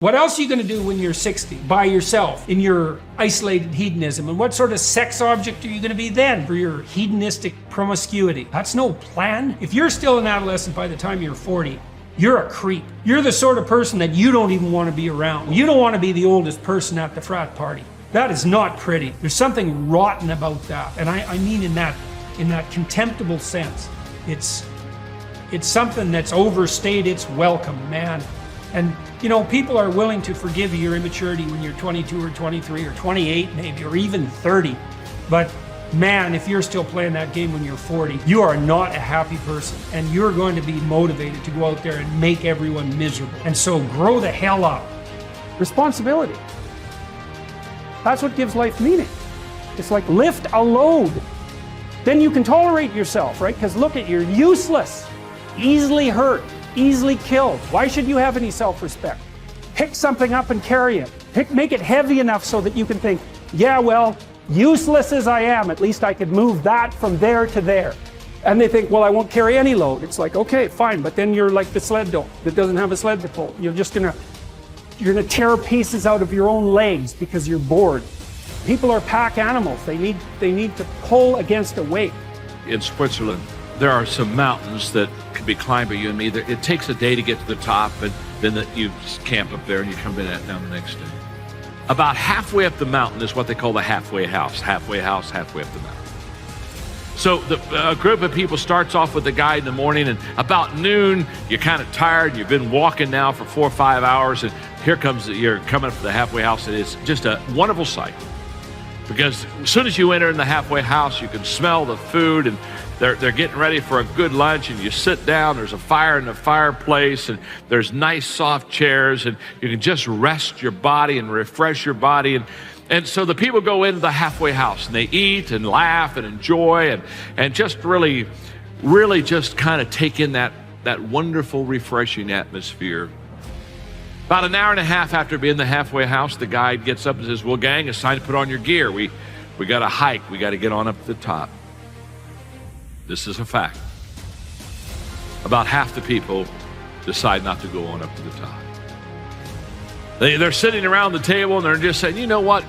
What else are you going to do when you're 60 by yourself in your isolated hedonism? And what sort of sex object are you going to be then for your hedonistic promiscuity? That's no plan. If you're still an adolescent by the time you're 40, you're a creep. You're the sort of person that you don't even want to be around. You don't want to be the oldest person at the frat party. That is not pretty. There's something rotten about that. And I mean in that contemptible sense. It's something that's overstayed its welcome, man. And, you know, people are willing to forgive your immaturity when you're 22 or 23 or 28 maybe, or even 30. But man, if you're still playing that game when you're 40, you are not a happy person. And you're going to be motivated to go out there and make everyone miserable. And so grow the hell up. Responsibility. That's what gives life meaning. It's like lift a load. Then you can tolerate yourself, right? Because look, you're useless, easily hurt, easily killed. Why should you have any self-respect? Pick something up and carry it. Make it heavy enough so that you can think, yeah, well, useless as I am, at least I could move that from there to there. And they think, well, I won't carry any load. It's like, okay, fine, but then you're like the sled dog that doesn't have a sled to pull. You're gonna tear pieces out of your own legs because you're bored. People are pack animals. They need to pull against a weight. In Switzerland, there are some mountains that can be climbed by you and me. It takes a day to get to the top, and then you camp up there and you come down the next day. About halfway up the mountain is what they call the halfway house. Halfway house, halfway up the mountain. So a group of people starts off with the guide in the morning, and about noon, you're kind of tired. You've been walking now for 4 or 5 hours, and you're coming up to the halfway house, and it's just a wonderful sight. Because as soon as you enter in the halfway house, you can smell the food, and they're getting ready for a good lunch, and you sit down, there's a fire in the fireplace, and there's nice soft chairs, and you can just rest your body and refresh your body. And so the people go into the halfway house, and they eat and laugh and enjoy and just really just kind of take in that wonderful, refreshing atmosphere. About an hour and a half after being in the halfway house, the guide gets up and says, well, gang, it's time to put on your gear. We got to hike. We got to get on up to the top. This is a fact. About half the people decide not to go on up to the top. They're sitting around the table and they're just saying, you know what,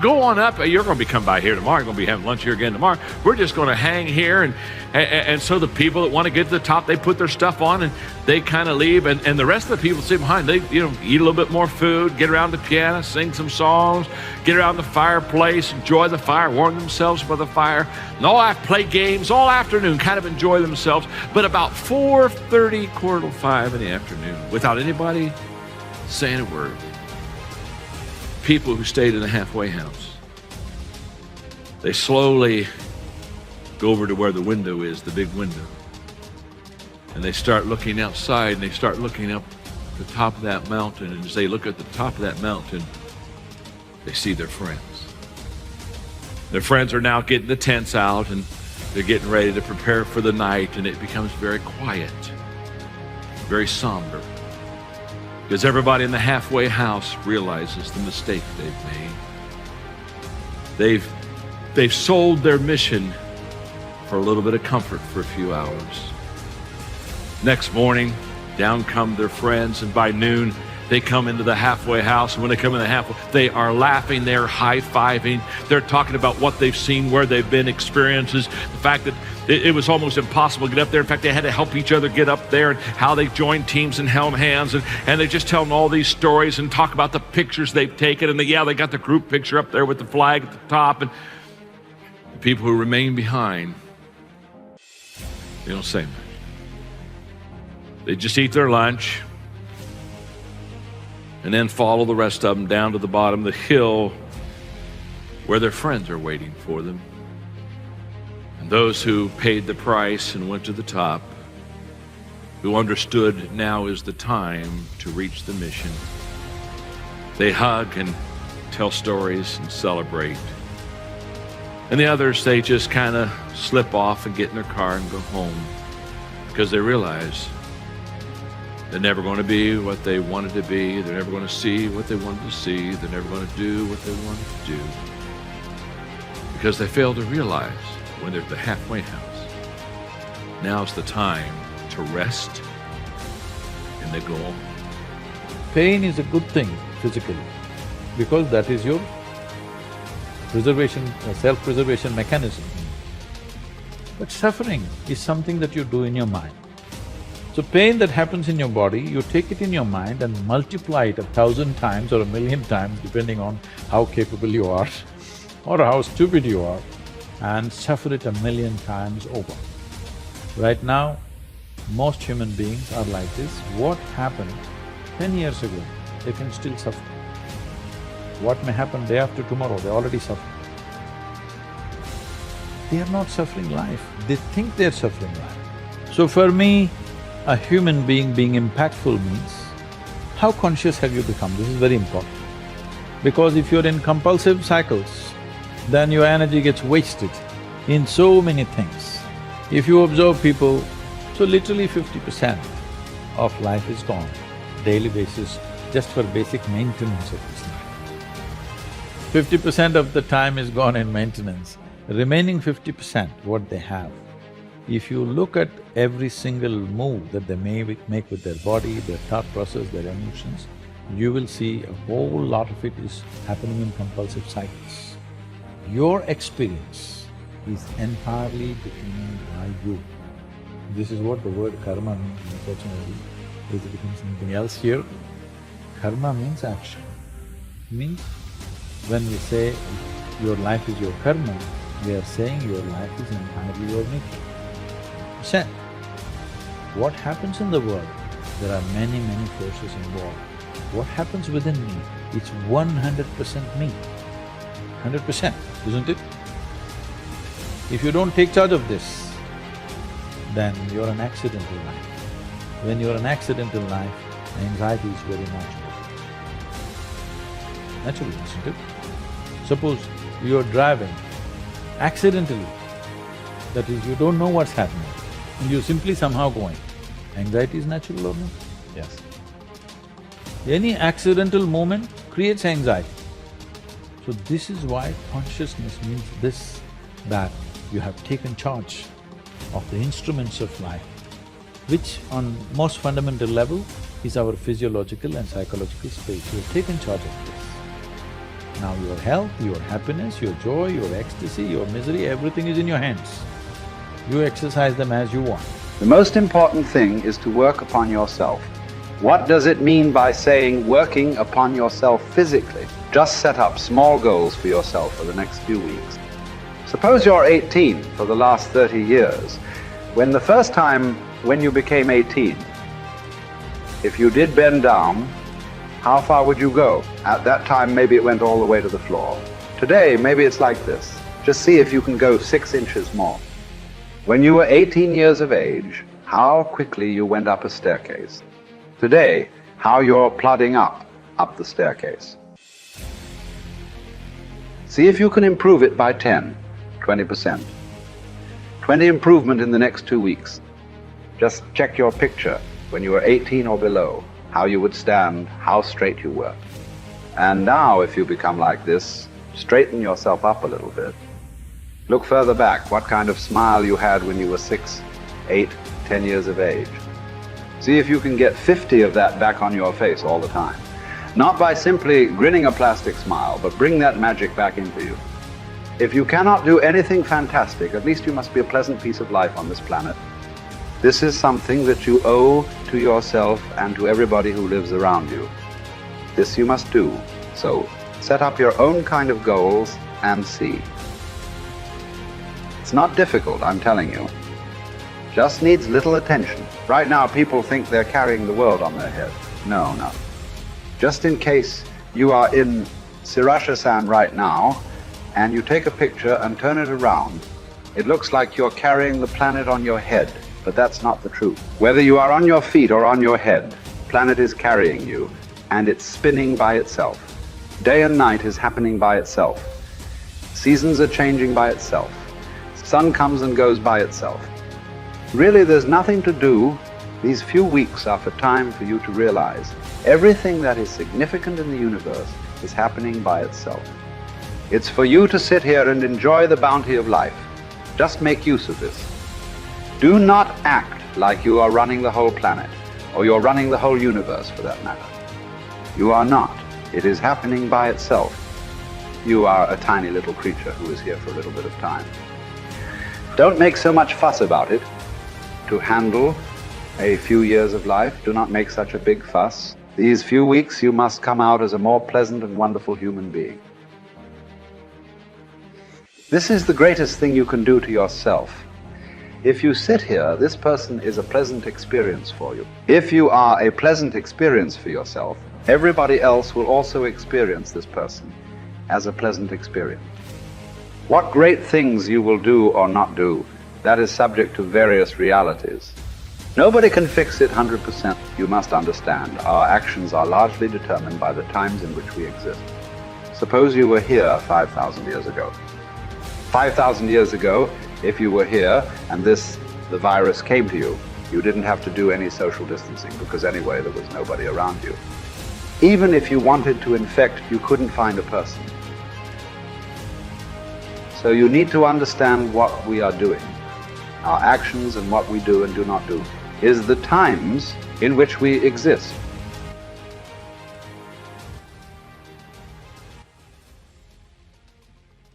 go on up. You're going to be coming by here tomorrow. You're going to be having lunch here again tomorrow. We're just going to hang here. And so the people that want to get to the top, they put their stuff on and they kind of leave. And the rest of the people sit behind. They eat a little bit more food, get around the piano, sing some songs, get around the fireplace, enjoy the fire, warm themselves by the fire. And play games all afternoon, kind of enjoy themselves. But about 4:30, 4:45 in the afternoon, without anybody saying a word, people who stayed in the halfway house, they slowly go over to where the window is, the big window, and they start looking outside, and they start looking up the top of that mountain, and as they look at the top of that mountain, they see their friends. Their friends are now getting the tents out, and they're getting ready to prepare for the night, and it becomes very quiet, very somber. Because everybody in the halfway house realizes the mistake they've made. They've sold their mission for a little bit of comfort for a few hours. Next morning, down come their friends, and by noon, they come into the halfway house, and when they come in the halfway, they are laughing, they're high-fiving, they're talking about what they've seen, where they've been, experiences, the fact that it was almost impossible to get up there. In fact, they had to help each other get up there, and how they joined teams and held hands, and they just tell them all these stories and talk about the pictures they've taken, and they got the group picture up there with the flag at the top, and the people who remain behind, they don't say much. They just eat their lunch, and then follow the rest of them down to the bottom of the hill where their friends are waiting for them. And those who paid the price and went to the top, who understood now is the time to reach the mission, they hug and tell stories and celebrate. And the others, they just kind of slip off and get in their car and go home, because they realize they're never going to be what they wanted to be. They're never going to see what they wanted to see. They're never going to do what they wanted to do, because they failed to realize when they're at the halfway house, now's the time to rest and they go on. Pain is a good thing physically, because that is your self-preservation mechanism. But suffering is something that you do in your mind. So pain that happens in your body, you take it in your mind and multiply it 1,000 times or 1,000,000 times, depending on how capable you are or how stupid you are, and suffer it 1,000,000 times over. Right now, most human beings are like this. What happened 10 years ago, they can still suffer. What may happen day after tomorrow, they already suffer. They are not suffering life, they think they're suffering life. So for me, a human being being impactful means, how conscious have you become? This is very important. Because if you're in compulsive cycles, then your energy gets wasted in so many things. If you observe people, so literally 50% of life is gone, daily basis, just for basic maintenance of this life. 50% of the time is gone in maintenance, remaining 50%, what they have. If you look at every single move that they may make with their body, their thought process, their emotions, you will see a whole lot of it is happening in compulsive cycles. Your experience is entirely determined by you. This is what the word karma means, unfortunately. It's become something else here. Karma means action. Means when we say your life is your karma, we are saying your life is entirely your nature. Said, what happens in the world? There are many, many forces involved. What happens within me? It's 100% me. 100%, isn't it? If you don't take charge of this, then you're an accidental life. When you're an accidental life, anxiety is very natural. Natural, isn't it? Suppose you're driving accidentally, that is, you don't know what's happening, and you're simply somehow going. Anxiety is natural or not? Yes. Any accidental movement creates anxiety. So this is why consciousness means this, that you have taken charge of the instruments of life, which on most fundamental level is our physiological and psychological space. You have taken charge of this. Now your health, your happiness, your joy, your ecstasy, your misery, everything is in your hands. You exercise them as you want. The most important thing is to work upon yourself. What does it mean by saying working upon yourself physically? Just set up small goals for yourself for the next few weeks. Suppose you're 18 for the last 30 years. When the first time when you became 18, if you did bend down, how far would you go? At that time, maybe it went all the way to the floor. Today, maybe it's like this. Just see if you can go 6 inches more. When you were 18 years of age, how quickly you went up a staircase. Today, how you're plodding up the staircase. See if you can improve it by 10, 20%. 20 improvement in the next 2 weeks. Just check your picture when you were 18 or below, how you would stand, how straight you were. And now, if you become like this, straighten yourself up a little bit. Look further back, what kind of smile you had when you were 6, 8, 10 years of age. See if you can get 50 of that back on your face all the time. Not by simply grinning a plastic smile, but bring that magic back into you. If you cannot do anything fantastic, at least you must be a pleasant piece of life on this planet. This is something that you owe to yourself and to everybody who lives around you. This you must do. So set up your own kind of goals and see. It's not difficult, I'm telling you. Just needs little attention. Right now, people think they're carrying the world on their head. No, no. Just in case you are in Sirashasan right now, and you take a picture and turn it around, it looks like you're carrying the planet on your head, but that's not the truth. Whether you are on your feet or on your head, the planet is carrying you, and it's spinning by itself. Day and night is happening by itself. Seasons are changing by itself. Sun comes and goes by itself. Really, there's nothing to do. These few weeks are for time for you to realize everything that is significant in the universe is happening by itself. It's for you to sit here and enjoy the bounty of life. Just make use of this. Do not act like you are running the whole planet, or you're running the whole universe for that matter. You are not. It is happening by itself. You are a tiny little creature who is here for a little bit of time. Don't make so much fuss about it. To handle a few years of life, do not make such a big fuss. These few weeks you must come out as a more pleasant and wonderful human being. This is the greatest thing you can do to yourself. If you sit here, this person is a pleasant experience for you. If you are a pleasant experience for yourself, everybody else will also experience this person as a pleasant experience. What great things you will do or not do, that is subject to various realities. Nobody can fix it 100%. You must understand, our actions are largely determined by the times in which we exist. Suppose you were here 5,000 years ago. 5,000 years ago, if you were here and the virus came to you, you didn't have to do any social distancing because anyway there was nobody around you. Even if you wanted to infect, you couldn't find a person. So you need to understand what we are doing. Our actions and what we do and do not do is the times in which we exist.